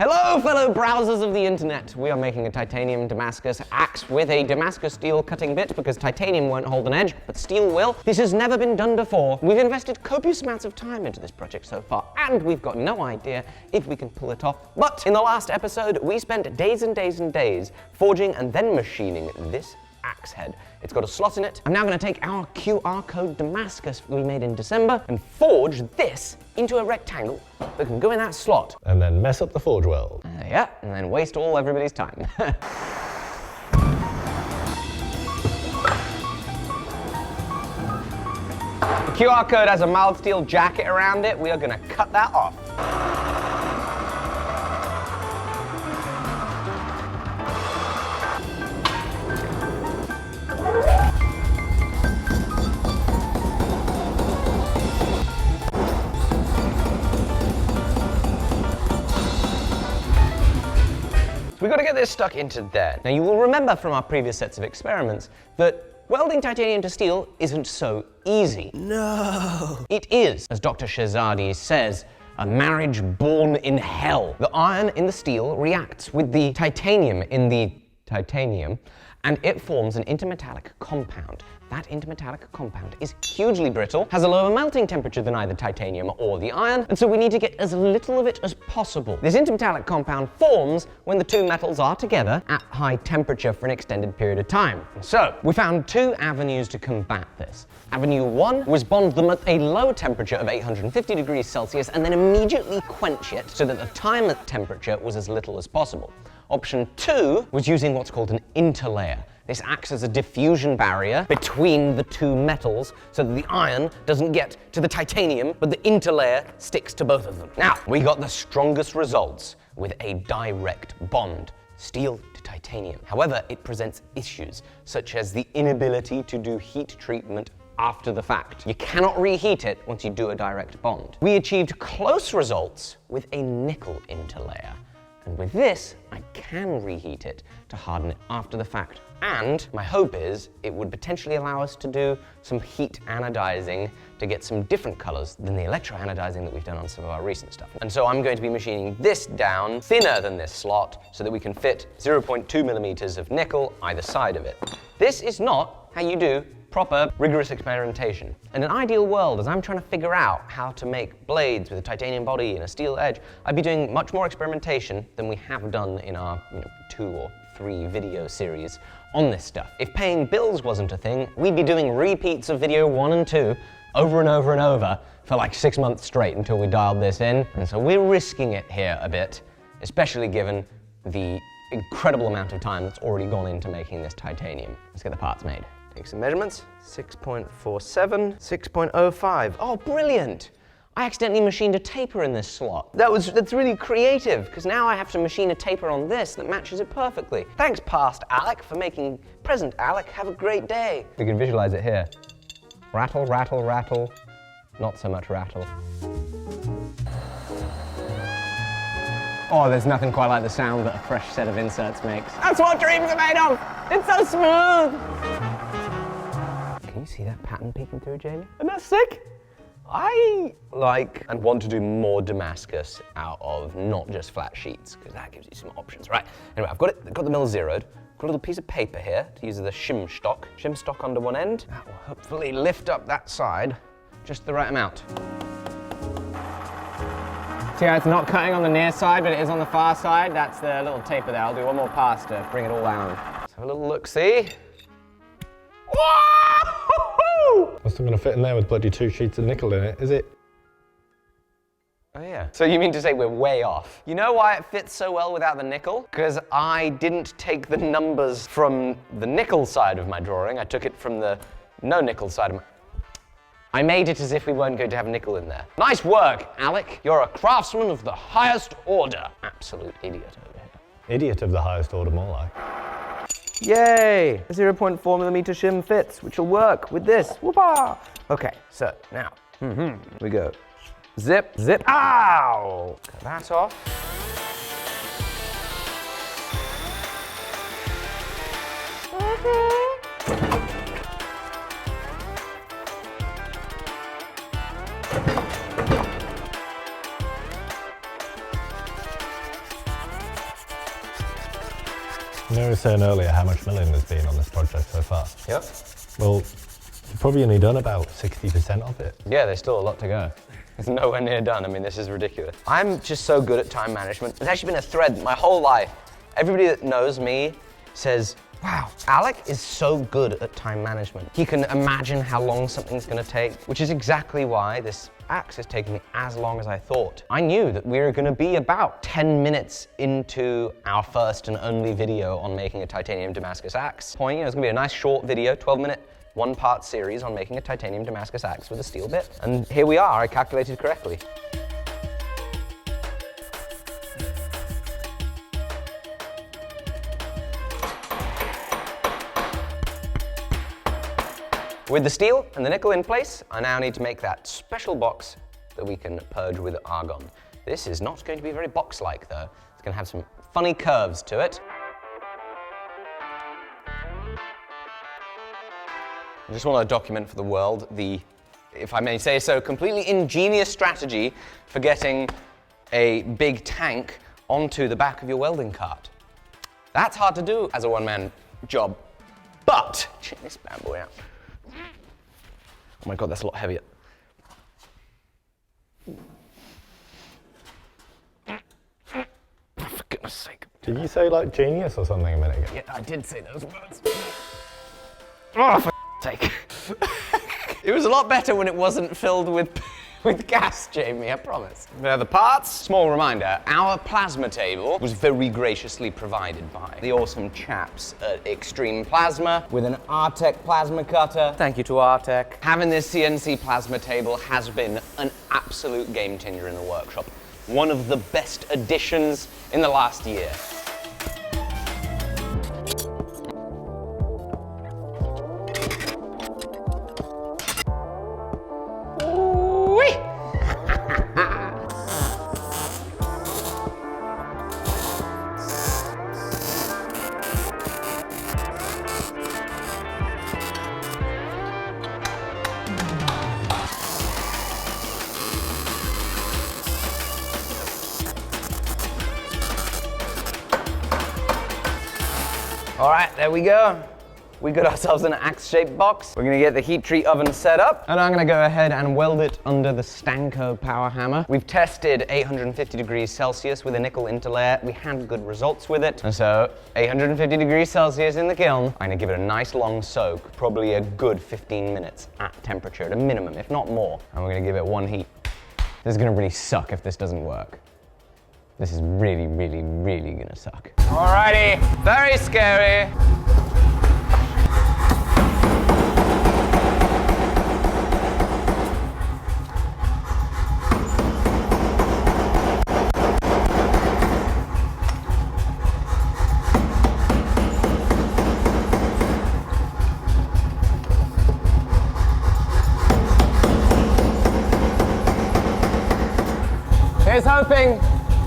Hello, fellow browsers of the internet. We are making a titanium Damascus axe with a Damascus steel cutting bit because titanium won't hold an edge, but steel will. This has never been done before. We've invested copious amounts of time into this project so far, and we've got no idea if we can pull it off. But in the last episode, we spent days and days and days forging and then machining this axe head. It's got a slot in it. I'm now going to take our QR code Damascus we made in December and forge this into a rectangle that can go in that slot. And then mess up the forge weld. Yeah, and then waste all everybody's time. The QR code has a mild steel jacket around it. We are going to cut that off. So we've got to get this stuck into there. Now you will remember from our previous sets of experiments that welding titanium to steel isn't so easy. No! It is, as Dr. Shahzadi says, a marriage born in hell. The iron in the steel reacts with the titanium in the titanium, and it forms an intermetallic compound. That intermetallic compound is hugely brittle, has a lower melting temperature than either titanium or the iron, and so we need to get as little of it as possible. This intermetallic compound forms when the two metals are together at high temperature for an extended period of time. And so, we found two avenues to combat this. Avenue 1 was bond them at a low temperature of 850 degrees Celsius and then immediately quench it so that the time at temperature was as little as possible. Option 2 was using what's called an interlayer. This acts as a diffusion barrier between the two metals so that the iron doesn't get to the titanium, but the interlayer sticks to both of them. Now, we got the strongest results with a direct bond, steel to titanium. However, it presents issues such as the inability to do heat treatment after the fact. You cannot reheat it once you do a direct bond. We achieved close results with a nickel interlayer. And with this, I can reheat it to harden it after the fact. And my hope is it would potentially allow us to do some heat anodizing to get some different colors than the electroanodizing that we've done on some of our recent stuff. And so I'm going to be machining this down thinner than this slot so that we can fit 0.2 millimeters of nickel either side of it. This is not how you do proper, rigorous experimentation. In an ideal world, as I'm trying to figure out how to make blades with a titanium body and a steel edge, I'd be doing much more experimentation than we have done in our 2 or 3 video series on this stuff. If paying bills wasn't a thing, we'd be doing repeats of video 1 and 2 over and over and over for like 6 months straight until we dialed this in. And so we're risking it here a bit, especially given the incredible amount of time that's already gone into making this titanium. Let's get the parts made. Take some measurements, 6.47, 6.05. Oh, brilliant! I accidentally machined a taper in this slot. That's really creative, because now I have to machine a taper on this that matches it perfectly. Thanks, past Alec, for making present Alec have a great day. We can visualize it here. Rattle, rattle, rattle. Not so much rattle. Oh, there's nothing quite like the sound that a fresh set of inserts makes. That's what dreams are made of! It's so smooth! Can you see that pattern peeking through, Jamie? Isn't that sick? I like and want to do more Damascus out of not just flat sheets, because that gives you some options. Right, anyway, I've got the mill zeroed. Got a little piece of paper here to use as a shim stock under one end. That will hopefully lift up that side just the right amount. See how it's not cutting on the near side, but it is on the far side? That's the little taper there. I'll do one more pass to bring it all down. Let's have a little look-see. What's not going to fit in there with bloody 2 sheets of nickel in it, is it? Oh yeah. So you mean to say we're way off? You know why it fits so well without the nickel? Because I didn't take the numbers from the nickel side of my drawing. I took it from the no nickel side of my... I made it as if we weren't going to have nickel in there. Nice work, Alec. You're a craftsman of the highest order. Absolute idiot over here. Idiot of the highest order, more like. Yay! A 0.4 millimeter shim fits, which will work with this. Whoopah! Okay, so now, we go. Zip, zip, ow! Cut that off. You know, you were saying earlier how much milling there's been on this project so far. Yep. Well, you've probably only done about 60% of it. Yeah, there's still a lot to go. It's nowhere near done. I mean, this is ridiculous. I'm just so good at time management. It's actually been a thread my whole life. Everybody that knows me says, wow, Alec is so good at time management. He can imagine how long something's gonna take, which is exactly why this axe is taking me as long as I thought. I knew that we were gonna be about 10 minutes into our first and only video on making a titanium Damascus axe. It's gonna be a nice short video, 12-minute, one-part series on making a titanium Damascus axe with a steel bit. And here we are, I calculated correctly. With the steel and the nickel in place, I now need to make that special box that we can purge with argon. This is not going to be very box-like though. It's going to have some funny curves to it. I just want to document for the world the, if I may say so, completely ingenious strategy for getting a big tank onto the back of your welding cart. That's hard to do as a one-man job, but check this bad boy out. Oh my God, that's a lot heavier. For goodness sake. Did you say like genius or something a minute ago? Yeah, I did say those words. Oh, for sake. It was a lot better when it wasn't filled with gas, Jamie, I promise. Now the parts, small reminder, our plasma table was very graciously provided by the awesome chaps at Extreme Plasma with an Artec plasma cutter. Thank you to Artec. Having this CNC plasma table has been an absolute game changer in the workshop. One of the best additions in the last year. All right, there we go. We got ourselves an axe-shaped box. We're gonna get the heat treat oven set up, and I'm gonna go ahead and weld it under the Stanko power hammer. We've tested 850 degrees Celsius with a nickel interlayer. We had good results with it. And so 850 degrees Celsius in the kiln. I'm gonna give it a nice long soak, probably a good 15 minutes at temperature, at a minimum, if not more. And we're gonna give it one heat. This is gonna really suck if this doesn't work. This is really, really, really gonna suck. Alrighty, very scary. Here's hoping.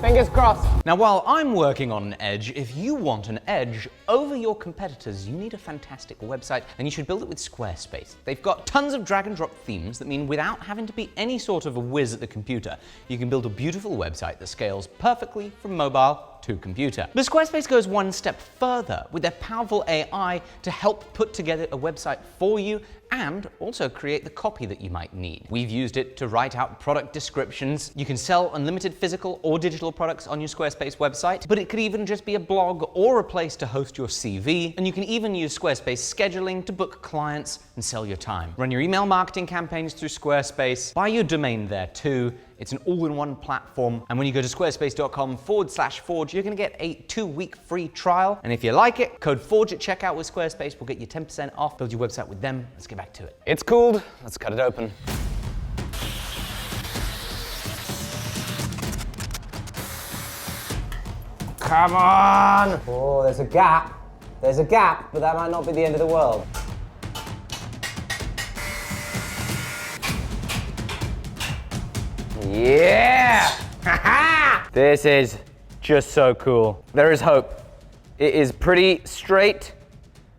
Fingers crossed. Now, while I'm working on an edge, if you want an edge over your competitors, you need a fantastic website, and you should build it with Squarespace. They've got tons of drag and drop themes that mean without having to be any sort of a whiz at the computer, you can build a beautiful website that scales perfectly from mobile to computer. But Squarespace goes one step further with their powerful AI to help put together a website for you and also create the copy that you might need. We've used it to write out product descriptions. You can sell unlimited physical or digital products on your Squarespace website, but it could even just be a blog or a place to host your CV. And you can even use Squarespace scheduling to book clients and sell your time. Run your email marketing campaigns through Squarespace, buy your domain there too. It's an all-in-one platform. And when you go to squarespace.com/Forge, you're gonna get a 2-week free trial. And if you like it, code FORGE at checkout with Squarespace will get you 10% off. Build your website with them. Let's get back to it. It's cooled. Let's cut it open. Come on! Oh, there's a gap. There's a gap, but that might not be the end of the world. Yeah! Ha-ha! This is just so cool. There is hope. It is pretty straight.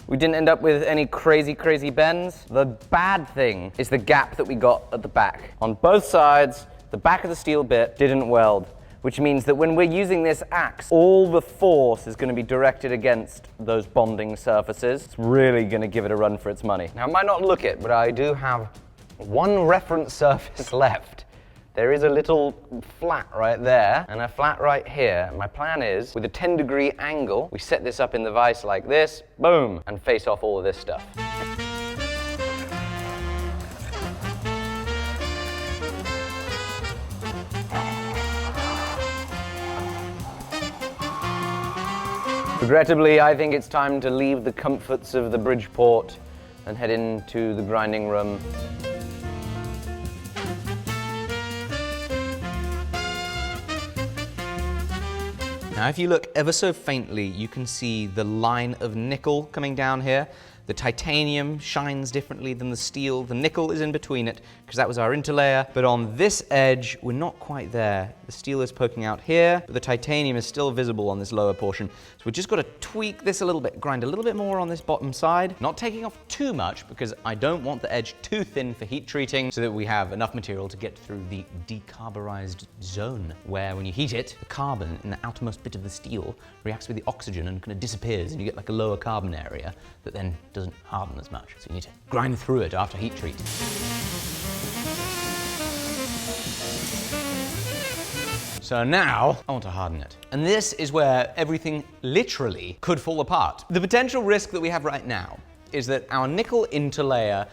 We didn't end up with any crazy bends. The bad thing is the gap that we got at the back. On both sides, the back of the steel bit didn't weld. which means that when we're using this axe, all the force is going to be directed against those bonding surfaces. It's really going to give it a run for its money. Now, I might not look it, but I do have one reference surface left. There is a little flat right there and a flat right here. My plan is, with a 10-degree angle, we set this up in the vise like this, boom, and face off all of this stuff. Regrettably, I think it's time to leave the comforts of the Bridgeport and head into the grinding room. Now, if you look ever so faintly, you can see the line of nickel coming down here. The titanium shines differently than the steel. The nickel is in between it, because that was our interlayer. But on this edge, we're not quite there. The steel is poking out here, but the titanium is still visible on this lower portion. So we've just got to tweak this a little bit, grind a little bit more on this bottom side. Not taking off too much, because I don't want the edge too thin for heat treating, so that we have enough material to get through the decarburized zone, where when you heat it, the carbon in the outermost bit of the steel reacts with the oxygen and kind of disappears, and you get like a lower carbon area that then doesn't harden as much. So you need to grind through it after heat treat. So now, I want to harden it. And this is where everything literally could fall apart. The potential risk that we have right now is that our nickel interlayer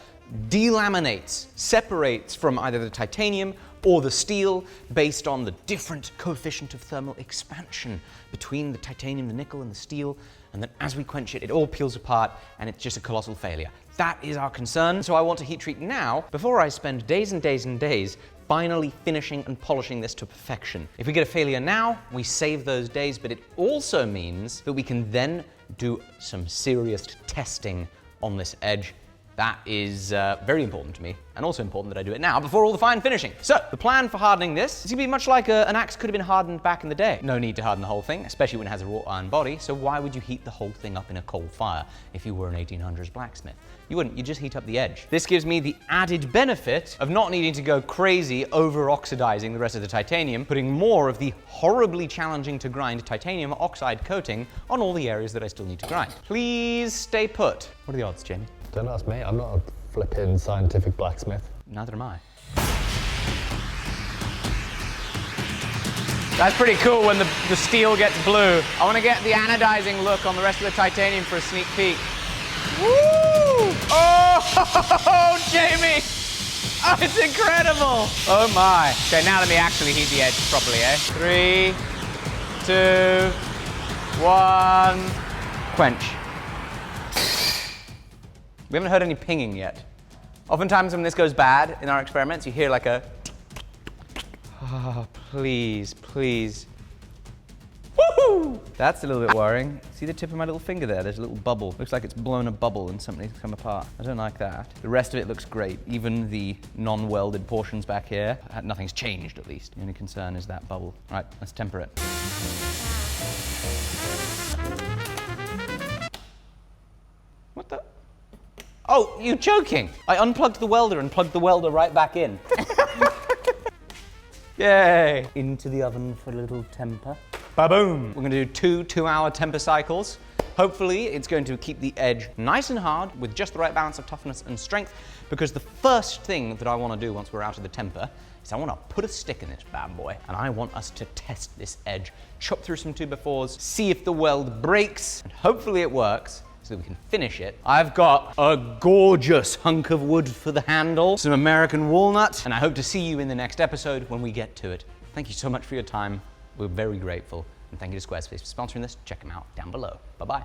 delaminates, separates from either the titanium or the steel based on the different coefficient of thermal expansion between the titanium, the nickel, and the steel. And then as we quench it, it all peels apart and it's just a colossal failure. That is our concern. So I want to heat treat now before I spend days and days and days finally finishing and polishing this to perfection. If we get a failure now, we save those days, but it also means that we can then do some serious testing on this edge. That is very important to me, and also important that I do it now before all the fine finishing. So, the plan for hardening this is going to be much like an axe could have been hardened back in the day. No need to harden the whole thing, especially when it has a wrought iron body, so why would you heat the whole thing up in a coal fire if you were an 1800s blacksmith? You wouldn't, you just heat up the edge. This gives me the added benefit of not needing to go crazy over-oxidizing the rest of the titanium, putting more of the horribly challenging to grind titanium oxide coating on all the areas that I still need to grind. Please stay put. What are the odds, Jamie? Don't ask me, I'm not a flipping scientific blacksmith. Neither am I. That's pretty cool when the steel gets blue. I want to get the anodizing look on the rest of the titanium for a sneak peek. Woo! Oh, Jamie! Oh, it's incredible! Oh my. Okay, now let me actually heat the edge properly, eh? 3, 2, 1, quench. We haven't heard any pinging yet. Oftentimes when this goes bad in our experiments, you hear like a oh, please, please. Woohoo! That's a little bit worrying. See the tip of my little finger there? There's a little bubble. Looks like it's blown a bubble and something's come apart. I don't like that. The rest of it looks great. Even the non-welded portions back here. Nothing's changed, at least. The only concern is that bubble. All right, let's temper it. What the? Oh, you're joking! I unplugged the welder and plugged the welder right back in. Yay! Into the oven for a little temper. Ba-boom! We're gonna do 2 2-hour temper cycles. Hopefully, it's going to keep the edge nice and hard with just the right balance of toughness and strength, because the first thing that I wanna do once we're out of the temper is I wanna put a stick in this bad boy, and I want us to test this edge. Chop through some 2x4s, see if the weld breaks, and hopefully it works, so that we can finish it. I've got a gorgeous hunk of wood for the handle, some American walnut, and I hope to see you in the next episode when we get to it. Thank you so much for your time. We're very grateful. And thank you to Squarespace for sponsoring this. Check them out down below. Bye-bye.